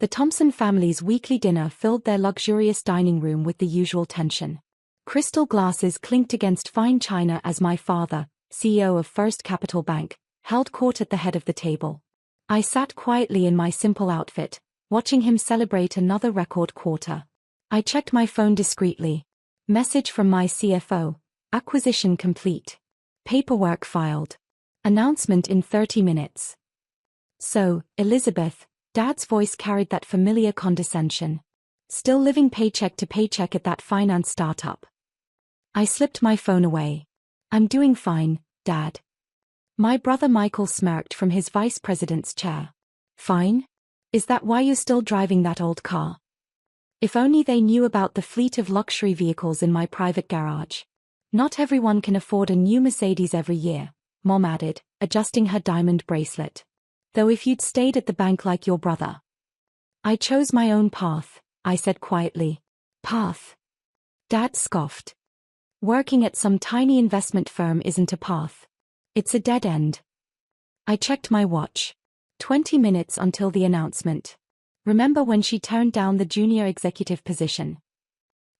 The Thompson family's weekly dinner filled their luxurious dining room with the usual tension. Crystal glasses clinked against fine china as my father, CEO of First Capital Bank, held court at the head of the table. I sat quietly in my simple outfit, watching him celebrate another record quarter. I checked my phone discreetly. Message from my CFO. Acquisition complete. Paperwork filed. Announcement in 30 minutes. So, Elizabeth, Dad's voice carried that familiar condescension. Still living paycheck to paycheck at that finance startup. I slipped my phone away. I'm doing fine, Dad. My brother Michael smirked from his vice president's chair. Fine? Is that why you're still driving that old car? If only they knew about the fleet of luxury vehicles in my private garage. Not everyone can afford a new Mercedes every year, Mom added, adjusting her diamond bracelet. Though if you'd stayed at the bank like your brother. I chose my own path, I said quietly. Path? Dad scoffed. Working at some tiny investment firm isn't a path. It's a dead end. I checked my watch. 20 minutes until the announcement. Remember when she turned down the junior executive position?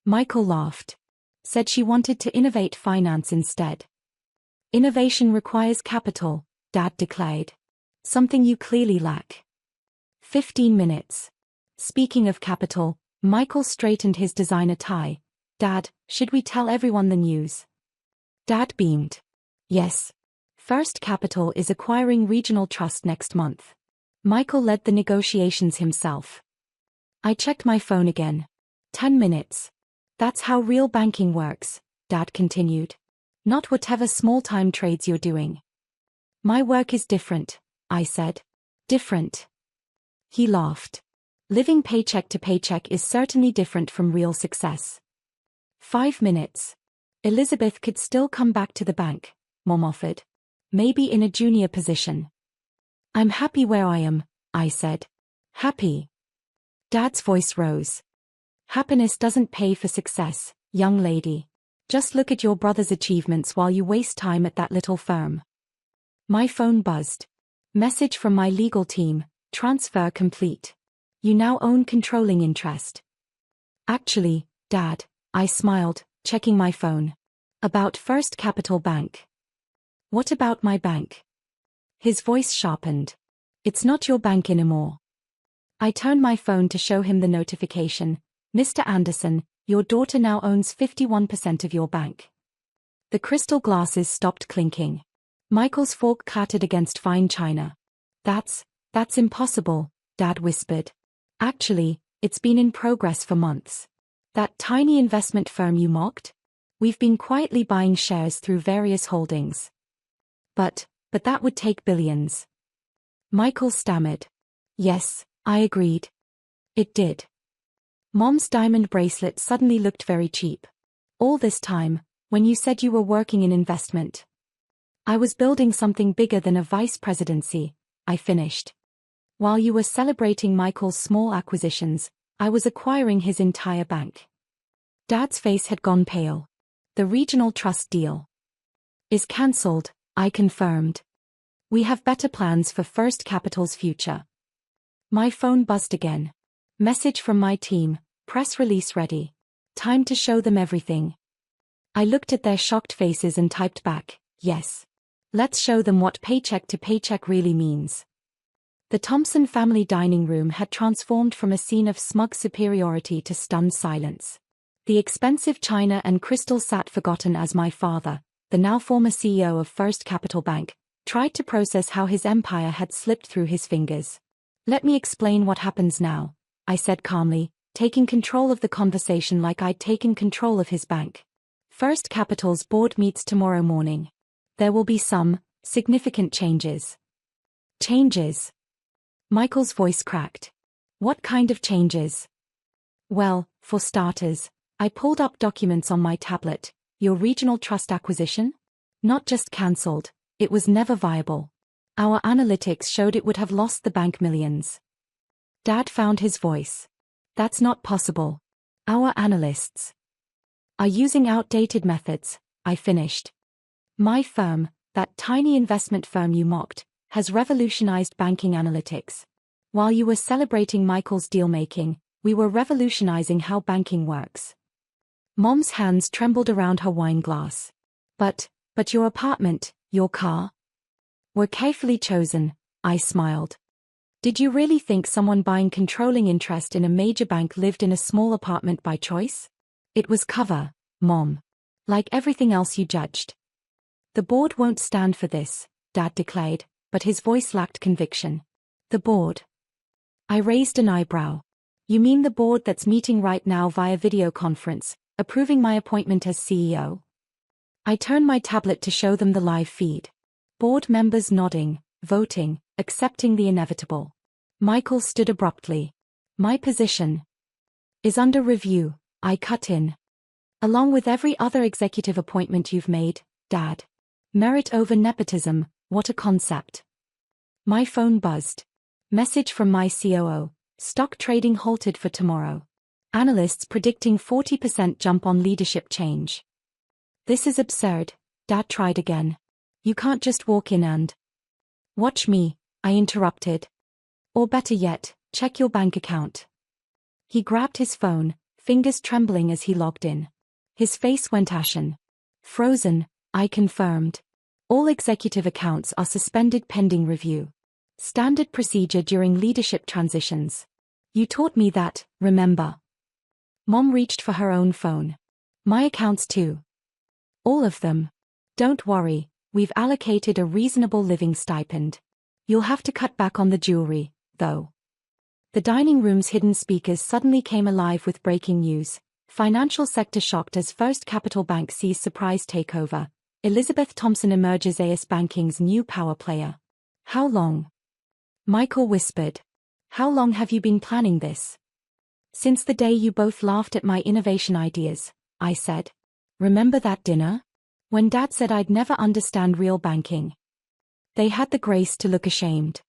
Michael laughed. Said she wanted to innovate finance instead. Innovation requires capital, Dad declared. Something you clearly lack. 15 minutes. Speaking of capital, Michael straightened his designer tie. Dad, should we tell everyone the news? Dad beamed. Yes. First Capital is acquiring Regional Trust next month. Michael led the negotiations himself. I checked my phone again. 10 minutes. That's how real banking works, Dad continued. Not whatever small-time trades you're doing. My work is different, I said. Different. He laughed. Living paycheck to paycheck is certainly different from real success. 5 minutes. Elizabeth could still come back to the bank, Mom offered. Maybe in a junior position. I'm happy where I am, I said. Happy. Dad's voice rose. Happiness doesn't pay for success, young lady. Just look at your brother's achievements while you waste time at that little firm. My phone buzzed. Message from my legal team, transfer complete. You now own controlling interest. Actually, Dad, I smiled, checking my phone. About First Capital Bank. What about my bank? His voice sharpened. It's not your bank anymore. I turned my phone to show him the notification. Mr. Anderson, your daughter now owns 51% of your bank. The crystal glasses stopped clinking. Michael's fork clattered against fine china. That's impossible, Dad whispered. Actually, it's been in progress for months. That tiny investment firm you mocked? We've been quietly buying shares through various holdings. But that would take billions. Michael stammered. Yes, I agreed. It did. Mom's diamond bracelet suddenly looked very cheap. All this time, when you said you were working in investment. I was building something bigger than a vice presidency, I finished. While you were celebrating Michael's small acquisitions, I was acquiring his entire bank. Dad's face had gone pale. The regional trust deal is cancelled, I confirmed. We have better plans for First Capital's future. My phone buzzed again. Message from my team, press release ready. Time to show them everything. I looked at their shocked faces and typed back, yes. Let's show them what paycheck to paycheck really means. The Thompson family dining room had transformed from a scene of smug superiority to stunned silence. The expensive china and crystal sat forgotten as my father, the now former CEO of First Capital Bank, tried to process how his empire had slipped through his fingers. Let me explain what happens now, I said calmly, taking control of the conversation like I'd taken control of his bank. First Capital's board meets tomorrow morning. There will be some significant changes. Changes? Michael's voice cracked. What kind of changes? Well, for starters, I pulled up documents on my tablet. Your regional trust acquisition? Not just cancelled, it was never viable. Our analytics showed it would have lost the bank millions. Dad found his voice. That's not possible. Our analysts are using outdated methods, I finished. My firm, that tiny investment firm you mocked, has revolutionized banking analytics. While you were celebrating Michael's deal-making, we were revolutionizing how banking works. Mom's hands trembled around her wine glass. But your apartment, your car, were carefully chosen, I smiled. Did you really think someone buying controlling interest in a major bank lived in a small apartment by choice? It was cover, Mom. Like everything else you judged. The board won't stand for this, Dad declared, but his voice lacked conviction. The board? I raised an eyebrow. You mean the board that's meeting right now via video conference, approving my appointment as CEO? I turned my tablet to show them the live feed. Board members nodding, voting, accepting the inevitable. Michael stood abruptly. My position is under review, I cut in. Along with every other executive appointment you've made, Dad. Merit over nepotism, what a concept. My phone buzzed. Message from my COO. Stock trading halted for tomorrow. Analysts predicting 40% jump on leadership change. This is absurd, Dad tried again. You can't just walk in and watch me, I interrupted. Or better yet, check your bank account. He grabbed his phone, fingers trembling as he logged in. His face went ashen. Frozen, I confirmed. All executive accounts are suspended pending review. Standard procedure during leadership transitions. You taught me that, remember? Mom reached for her own phone. My accounts too. All of them. Don't worry, we've allocated a reasonable living stipend. You'll have to cut back on the jewelry, though. The dining room's hidden speakers suddenly came alive with breaking news. Financial sector shocked as First Capital Bank sees surprise takeover. Elizabeth Thompson emerges as banking's new power player. How long? Michael whispered. How long have you been planning this? Since the day you both laughed at my innovation ideas, I said. Remember that dinner? When Dad said I'd never understand real banking. They had the grace to look ashamed.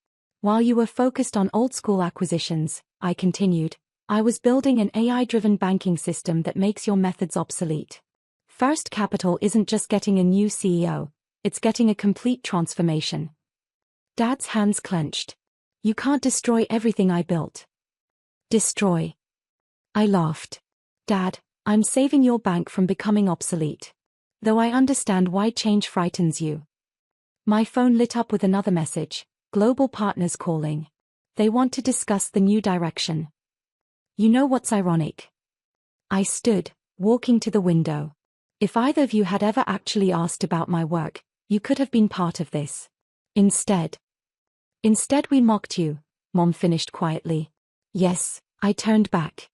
While you were focused on old-school acquisitions, I continued, I was building an AI-driven banking system that makes your methods obsolete. First Capital isn't just getting a new CEO, it's getting a complete transformation. Dad's hands clenched. You can't destroy everything I built. Destroy. I laughed. Dad, I'm saving your bank from becoming obsolete. Though I understand why change frightens you. My phone lit up with another message. Global partners calling. They want to discuss the new direction. You know what's ironic? I stood, walking to the window. If either of you had ever actually asked about my work, you could have been part of this. Instead we mocked you, Mom finished quietly. Yes, I turned back.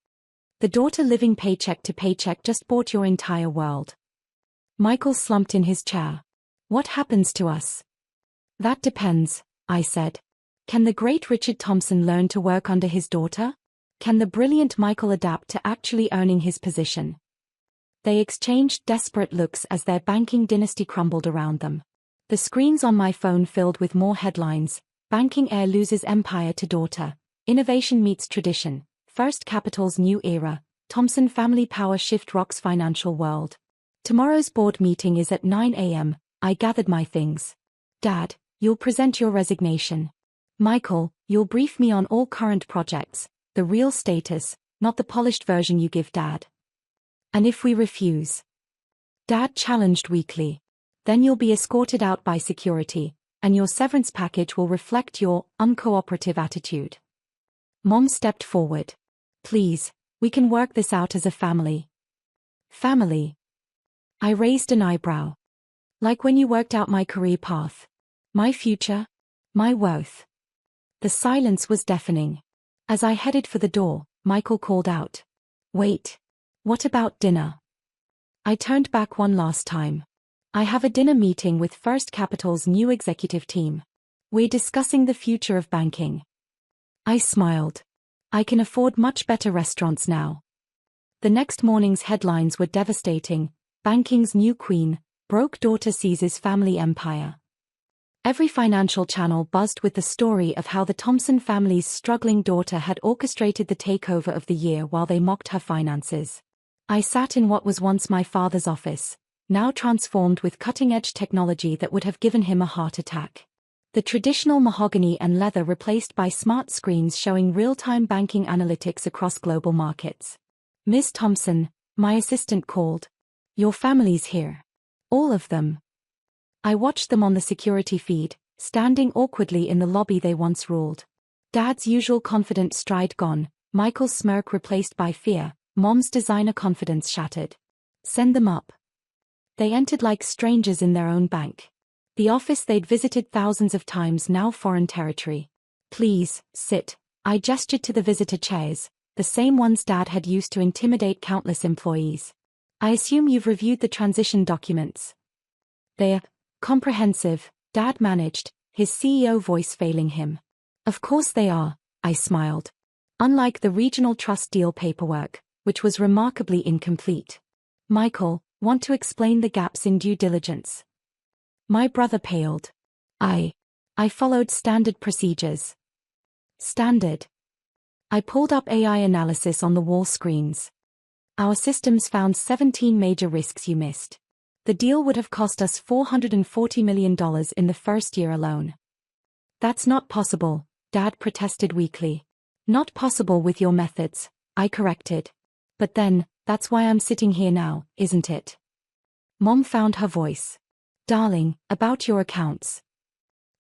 The daughter living paycheck to paycheck just bought your entire world. Michael slumped in his chair. What happens to us? That depends, I said. Can the great Richard Thompson learn to work under his daughter? Can the brilliant Michael adapt to actually earning his position? They exchanged desperate looks as their banking dynasty crumbled around them. The screens on my phone filled with more headlines. Banking heir loses empire to daughter. Innovation meets tradition. First Capital's new era. Thompson family power shift rocks financial world. Tomorrow's board meeting is at 9 a.m. I gathered my things. Dad, you'll present your resignation. Michael, you'll brief me on all current projects, the real status, not the polished version you give Dad. And if we refuse? Dad challenged weakly. Then you'll be escorted out by security, and your severance package will reflect your uncooperative attitude. Mom stepped forward. Please, we can work this out as a family. Family? I raised an eyebrow. Like when you worked out my career path. My future. My worth. The silence was deafening. As I headed for the door, Michael called out. Wait. What about dinner? I turned back one last time. I have a dinner meeting with First Capital's new executive team. We're discussing the future of banking. I smiled. I can afford much better restaurants now. The next morning's headlines were devastating. Banking's new queen, broke daughter seizes family empire. Every financial channel buzzed with the story of how the Thompson family's struggling daughter had orchestrated the takeover of the year while they mocked her finances. I sat in what was once my father's office, now transformed with cutting-edge technology that would have given him a heart attack. The traditional mahogany and leather replaced by smart screens showing real-time banking analytics across global markets. Ms. Thompson, my assistant called. Your family's here. All of them. I watched them on the security feed, standing awkwardly in the lobby they once ruled. Dad's usual confident stride gone, Michael's smirk replaced by fear, Mom's designer confidence shattered. Send them up. They entered like strangers in their own bank. The office they'd visited thousands of times, now foreign territory. Please, sit. I gestured to the visitor chairs, the same ones Dad had used to intimidate countless employees. I assume you've reviewed the transition documents. They're comprehensive, Dad managed, his CEO voice failing him. Of course they are, I smiled. Unlike the regional trust deal paperwork, which was remarkably incomplete. Michael, want to explain the gaps in due diligence? My brother paled. I followed standard procedures. Standard. I pulled up AI analysis on the wall screens. Our systems found 17 major risks you missed. The deal would have cost us $440 million in the first year alone. That's not possible, Dad protested weakly. Not possible with your methods, I corrected. But then, that's why I'm sitting here now, isn't it? Mom found her voice. Darling, about your accounts.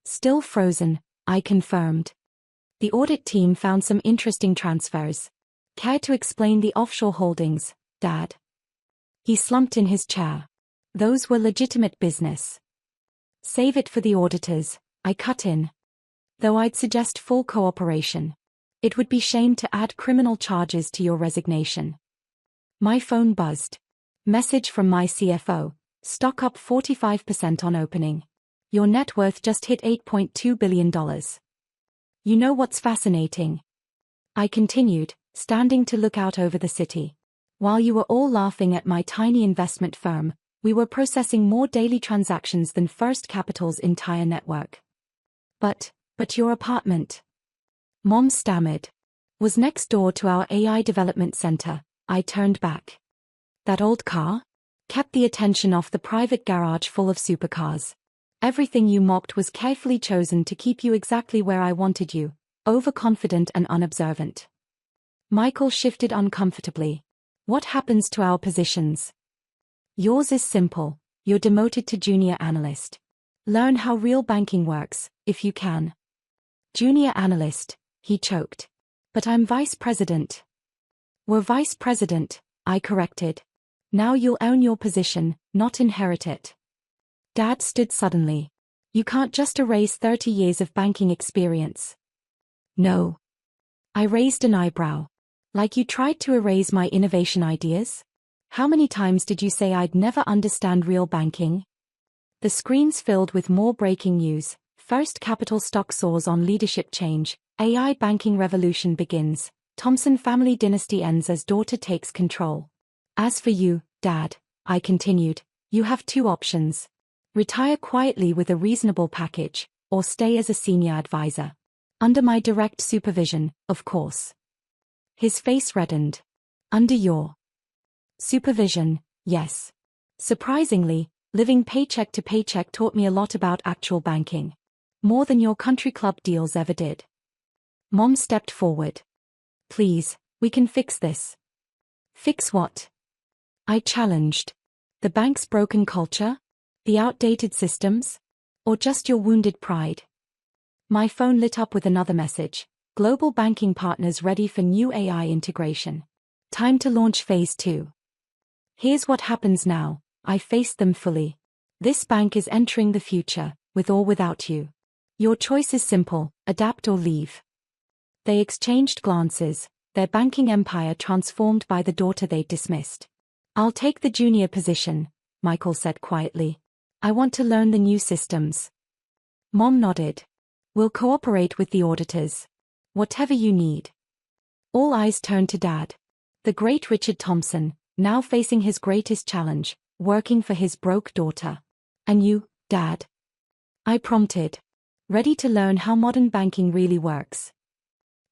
Still frozen, I confirmed. The audit team found some interesting transfers. Care to explain the offshore holdings, Dad? He slumped in his chair. Those were legitimate business. Save it for the auditors, I cut in. Though I'd suggest full cooperation. It would be shame to add criminal charges to your resignation. My phone buzzed. Message from my CFO. Stock up 45% on opening. Your net worth just hit $8.2 billion. You know what's fascinating? I continued, standing to look out over the city. While you were all laughing at my tiny investment firm, we were processing more daily transactions than First Capital's entire network. But your apartment, Mom stammered, was next door to our AI development center. I turned back. That old car? Kept the attention off the private garage full of supercars. Everything you mocked was carefully chosen to keep you exactly where I wanted you, overconfident and unobservant. Michael shifted uncomfortably. What happens to our positions? Yours is simple, you're demoted to junior analyst. Learn how real banking works, if you can. Junior analyst, he choked. But I'm vice president. We're vice president, I corrected. Now you'll own your position, not inherit it. Dad stood suddenly. You can't just erase 30 years of banking experience. No. I raised an eyebrow. Like you tried to erase my innovation ideas? How many times did you say I'd never understand real banking? The screens filled with more breaking news. First Capital stock soars on leadership change. AI banking revolution begins. Thompson family dynasty ends as daughter takes control. As for you, Dad, I continued, you have two options. Retire quietly with a reasonable package, or stay as a senior advisor. Under my direct supervision, of course. His face reddened. Under your supervision, yes. Surprisingly, living paycheck to paycheck taught me a lot about actual banking. More than your country club deals ever did. Mom stepped forward. Please, we can fix this. Fix what? I challenged. The bank's broken culture? The outdated systems? Or just your wounded pride? My phone lit up with another message. Global banking partners ready for new AI integration. Time to launch phase 2. Here's what happens now. I faced them fully. This bank is entering the future, with or without you. Your choice is simple, adapt or leave. They exchanged glances, their banking empire transformed by the daughter they'd dismissed. I'll take the junior position, Michael said quietly. I want to learn the new systems. Mom nodded. We'll cooperate with the auditors. Whatever you need. All eyes turned to Dad. The great Richard Thompson, now facing his greatest challenge, working for his broke daughter. And you, Dad? I prompted. Ready to learn how modern banking really works.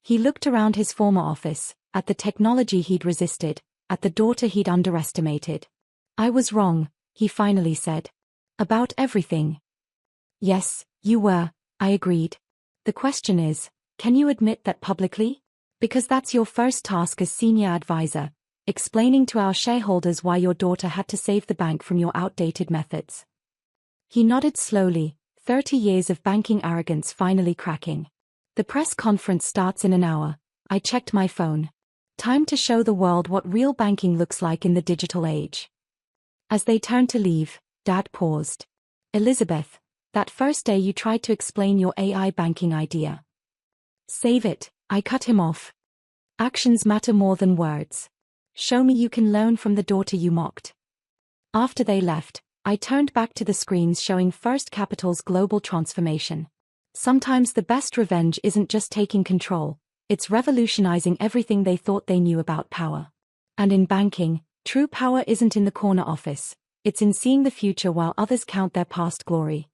He looked around his former office, at the technology he'd resisted, at the daughter he'd underestimated. I was wrong, he finally said. About everything. Yes, you were, I agreed. The question is, can you admit that publicly? Because that's your first task as senior advisor, explaining to our shareholders why your daughter had to save the bank from your outdated methods. He nodded slowly, 30 years of banking arrogance finally cracking. The press conference starts in an hour. I checked my phone. Time to show the world what real banking looks like in the digital age. As they turned to leave, Dad paused. Elizabeth, that first day you tried to explain your AI banking idea. Save it, I cut him off. Actions matter more than words. Show me you can learn from the daughter you mocked. After they left, I turned back to the screens showing First Capital's global transformation. Sometimes the best revenge isn't just taking control, it's revolutionizing everything they thought they knew about power. And in banking, true power isn't in the corner office, it's in seeing the future while others count their past glory.